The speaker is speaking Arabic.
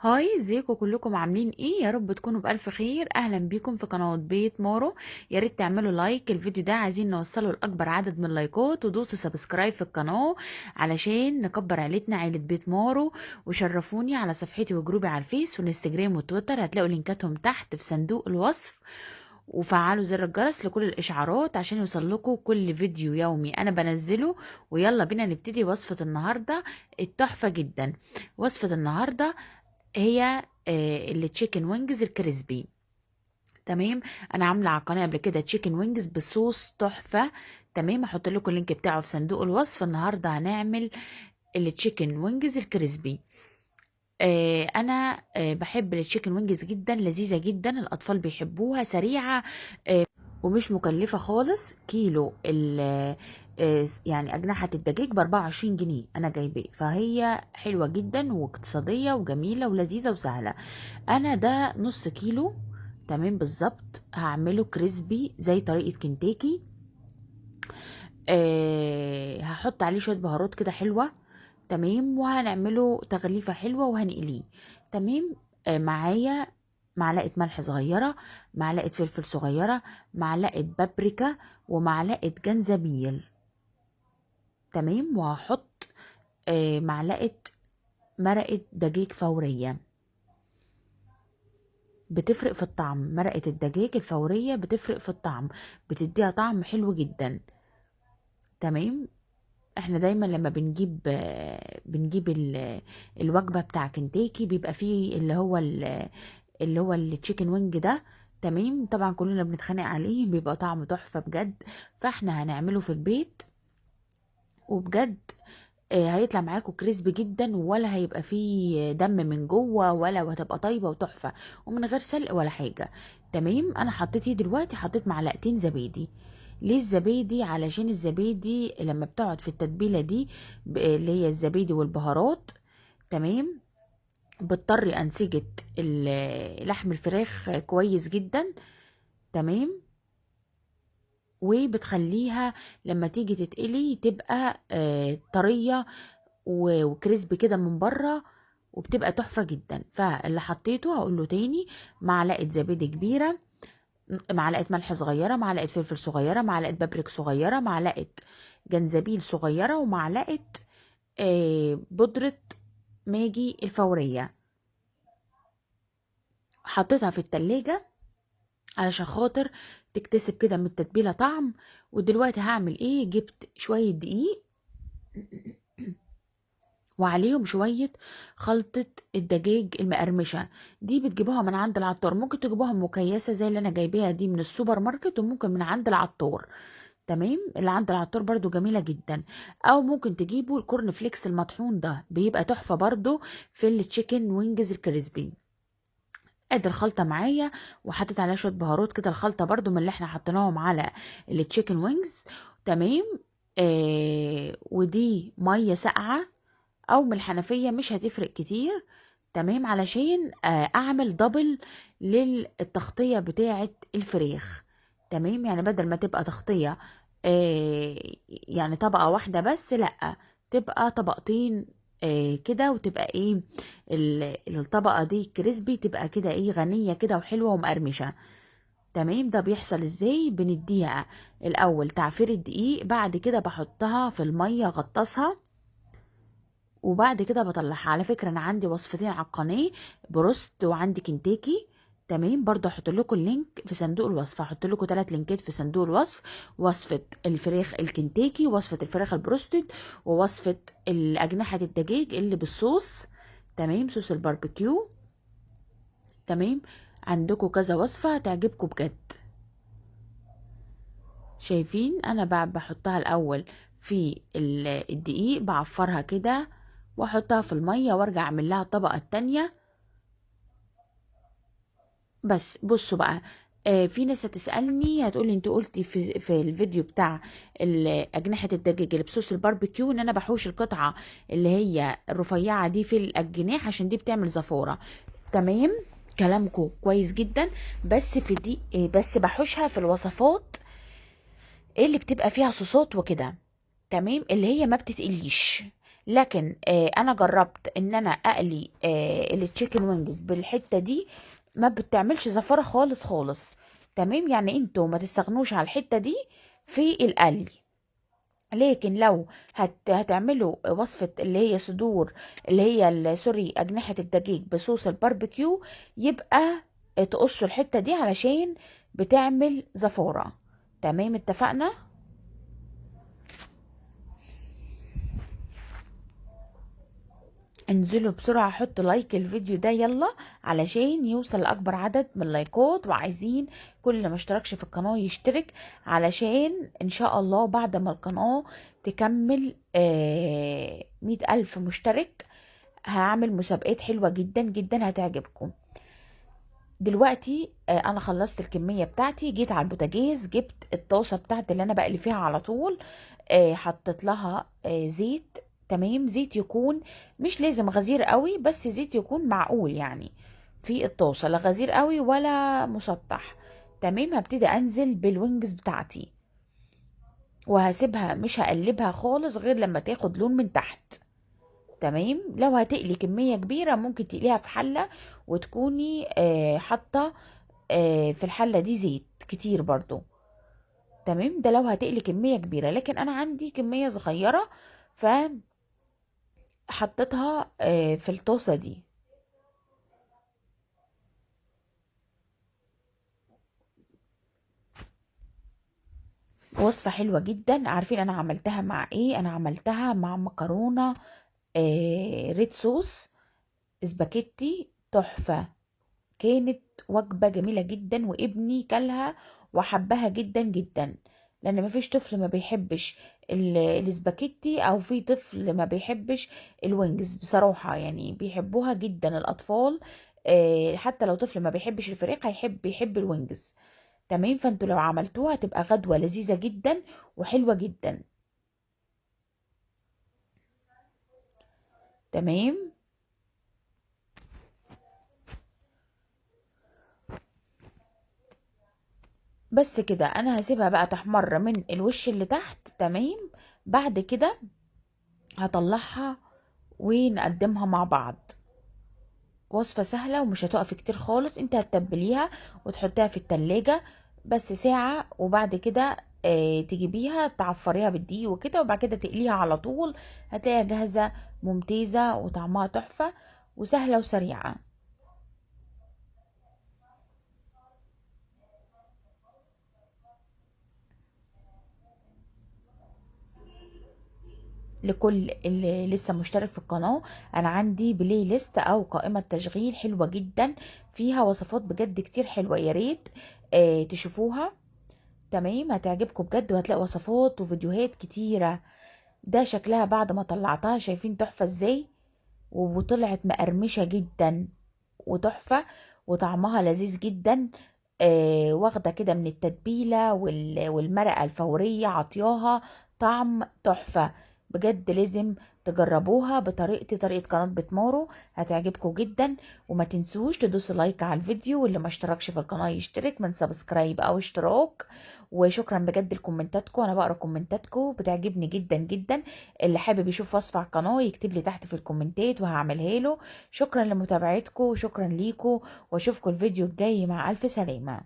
هاي، ازيكم كلكم؟ عاملين ايه؟ يا رب تكونوا بألف خير. اهلا بيكم في قناة بيت مارو. يا ريت تعملوا لايك الفيديو ده، عايزين نوصله لاكبر عدد من اللايكات، ودوسوا سبسكرايب في القناة علشان نكبر عيلتنا، عيلة بيت مارو. وشرفوني على صفحتي وجروبي على الفيس والانستجرام والتويتر، هتلاقوا لينكاتهم تحت في صندوق الوصف. وفعلوا زر الجرس لكل الاشعارات عشان يوصل لكم كل فيديو يومي انا بنزله. ويلا بينا نبتدي وصفة النهاردة التحفة جدا. وصفة النهاردة هي اللي تشيكن وينجز الكريسبي. تمام. انا عامله على القناه قبل كده تشيكن وينجز بالصوص تحفه. تمام، هحط لكم اللينك بتاعه في صندوق الوصف. النهارده هنعمل اللي تشيكن وينجز الكريسبي. انا بحب التشيكن وينجز جدا، لذيذه جدا، الاطفال بيحبوها، سريعه ومش مكلفه خالص. كيلو يعني اجنحه الدجاج ب 24 جنيه انا جايباه، فهي حلوه جدا واقتصاديه وجميله ولذيذه وسهله. انا ده نص كيلو. تمام بالظبط، هعمله كريسبي زي طريقه كنتاكي. هحط عليه شويه بهارات كده حلوه. تمام، وهنعمله تغليفه حلوه وهنقليه. تمام. معايا معلقه ملح صغيره، معلقه فلفل صغيره، معلقه بابريكا، ومعلقه جنزبيل. تمام، وهحط معلقه مرقه دجاج فوريه. بتفرق في الطعم، مرقة الدجاج الفورية بتفرق في الطعم، بتديها طعم حلو جدا. تمام. احنا دايما لما بنجيب الوجبة بتاع كنتاكي بيبقى فيه اللي هو التشيكن وينج ده. تمام، طبعا كلنا بنتخانق عليه، بيبقى طعمه تحفة بجد. فاحنا هنعمله في البيت وبجد هيطلع معاكم كريسبي جدا، ولا هيبقى فيه دم من جوه، وهتبقى طيبه وتحفه ومن غير سلق ولا حاجه. تمام. انا حطيت ايه دلوقتي؟ حطيت معلقتين زبادي. ليه الزبادي؟ علشان الزبادي لما بتقعد في التتبيله دي اللي هي الزبادي والبهارات، تمام، بتطري انسجه لحم الفراخ كويس جدا. تمام، وبتخليها لما تيجي تتقلي تبقى طرية وكريسبي كده من بره، وبتبقى تحفة جدا. فاللي حطيته هقول له تاني: معلقة زبادي كبيرة، معلقة ملح صغيرة، معلقة فلفل صغيرة، معلقة بابريك صغيرة، معلقة جنزبيل صغيرة، ومعلقة بودرة ماجي الفورية. حطيتها في التلاجة علشان خاطر تكتسب كده من التتبيلة طعم. ودلوقتي هعمل ايه؟ جبت شوية دقيق وعليهم شوية خلطة الدجاج المقرمشة. دي بتجيبوها من عند العطار، ممكن تجيبوها مكيسة زي اللي انا جايباها دي من السوبر ماركت، وممكن من عند العطار. تمام، اللي عند العطار برضو جميلة جدا. او ممكن تجيبوا الكورن فليكس المطحون، ده بيبقى تحفة برضو في التشيكن وينجز الكريسبي. ادي الخلطه معايا، وحطيت عليها شويه بهارات كده، الخلطه برضو من اللي احنا حطيناهم على التشيكن وينجز. تمام. ودي ميه ساقعه او من الحنفيه، مش هتفرق كتير. تمام، علشان اعمل دبل للتغطيه بتاعه الفراخ. تمام، يعني بدل ما تبقى تغطيه يعني طبقه واحده بس، لا، تبقى طبقتين كده، وتبقى ايه الطبقه دي كريسبي، تبقى كده ايه غنيه كده وحلوه ومقرمشه. تمام، ده بيحصل ازاي؟ بنديها الاول تعفير الدقيق، بعد كده بحطها في الميه غطسها، وبعد كده بطلعها. على فكره انا عندي وصفتين على القناه، بروست وعندي كنتاكي. تمام، برضه هحط لكم اللينك في صندوق الوصف، هحط لكم 3 لينكات في صندوق الوصف: وصفه الفراخ الكنتاكي، وصفه الفراخ البروستد، ووصفه اجنحه الدجاج اللي بالصوص. تمام، صوص الباربيكيو. تمام، عندكم كذا وصفه هتعجبكم بجد. شايفين انا بحطها الاول في الدقيق، بعفرها كده واحطها في الميه، وارجع اعمل لها الطبقه التانية. بس بصوا بقى، في ناس هتسألني هتقولي انت قلتي في الفيديو بتاع أجنحة الدجاج اللي بصوص الباربيكيو ان انا بحوش القطعة اللي هي الرفيعة دي في الجناح عشان دي بتعمل زفارة. تمام، كلامكم كويس جدا. بس في دي بس بحوشها في الوصفات اللي بتبقى فيها صوصات وكده. تمام، اللي هي ما بتتقليش، لكن انا جربت ان انا اقلي التشيكن وينجز بالحته دي، ما بتعملش زفاره خالص خالص. تمام، يعني انتوا ما تستغنوش على الحته دي في القلي. لكن لو هتعملوا وصفة اللي هي صدور، اللي هي سوري، أجنحة الدجاج بصوص الباربيكيو، يبقى تقصوا الحتة دي علشان بتعمل زفارة. تمام، اتفقنا. انزلوا بسرعة، حطوا لايك الفيديو ده يلا، علشان يوصل لأكبر عدد من اللايكات. وعايزين كل اللي ما اشتركش في القناة يشترك، علشان ان شاء الله بعد ما القناة تكمل 100,000 مشترك، هعمل مسابقات حلوة جدا جدا هتعجبكم. دلوقتي انا خلصت الكمية بتاعتي، جيت على البوتاجاز، جبت الطاسة بتاعتي اللي انا بقلي فيها على طول، حطيت لها زيت. تمام، زيت يكون مش لازم غزير قوي، بس زيت يكون معقول يعني في الطاسة، لا غزير قوي ولا مسطح. تمام، هبتدي انزل بالوينجز بتاعتي، وهسيبها مش هقلبها خالص غير لما تاخد لون من تحت. تمام، لو هتقلي كمية كبيرة ممكن تقليها في حلة، وتكوني حاطة في الحلة دي زيت كتير برضو. تمام، ده لو هتقلي كمية كبيرة، لكن انا عندي كمية صغيرة فحطيتها في الطاسة دي. وصفة حلوة جدا. عارفين انا عملتها مع ايه؟ انا عملتها مع مكرونة ريد صوص سباكيتي تحفة. كانت وجبة جميلة جدا، وابني كلها وحبها جدا جدا، لان مفيش طفل ما بيحبش الاسباجيتي، او في طفل ما بيحبش الوينجز بصراحة، يعني بيحبوها جدا الاطفال. حتى لو طفل ما بيحبش الفراخ يحب الوينجز. تمام، فانتوا لو عملتوها تبقى غدوة لذيذة جدا وحلوة جدا. تمام، بس كده انا هسيبها بقى تحمر من الوش اللي تحت. تمام، بعد كده هطلعها ونقدمها مع بعض. وصفة سهلة ومش هتقف كتير خالص. انت هتتبليها وتحطيها في التلاجة بس ساعة، وبعد كده تجيبيها تعفريها بالدقيق وكده، وبعد كده تقليها على طول. هتلاقيها جاهزة ممتازة وطعمها تحفة وسهلة وسريعة. لكل اللي لسه مشترك في القناة، انا عندي بلاي ليست او قائمة تشغيل حلوة جدا، فيها وصفات بجد كتير حلوة، يا ريت تشوفوها. تمام، هتعجبكم بجد، وهتلاقي وصفات وفيديوهات كتيرة. ده شكلها بعد ما طلعتها، شايفين تحفة ازاي؟ وطلعت مقرمشة جدا وتحفة، وطعمها لذيذ جدا. واخدة كده من التتبيلة والمرقة الفورية عطياها طعم تحفة. بجد لازم تجربوها بطريقتي، طريقة قناة بتمارو، هتعجبكم جدا. وما تنسوش تدوسوا لايك على الفيديو، واللي ما اشتركش في القناة يشترك من سبسكرايب او اشتراك. وشكرا بجد لكومنتاتكم، انا بقرا كومنتاتكم بتعجبني جدا جدا. اللي حابب يشوف وصفة على القناة يكتب لي تحت في الكومنتات وهعملها له. شكرا لمتابعتكم وشكرا ليكم، واشوفكم الفيديو الجاي مع الف سلامة.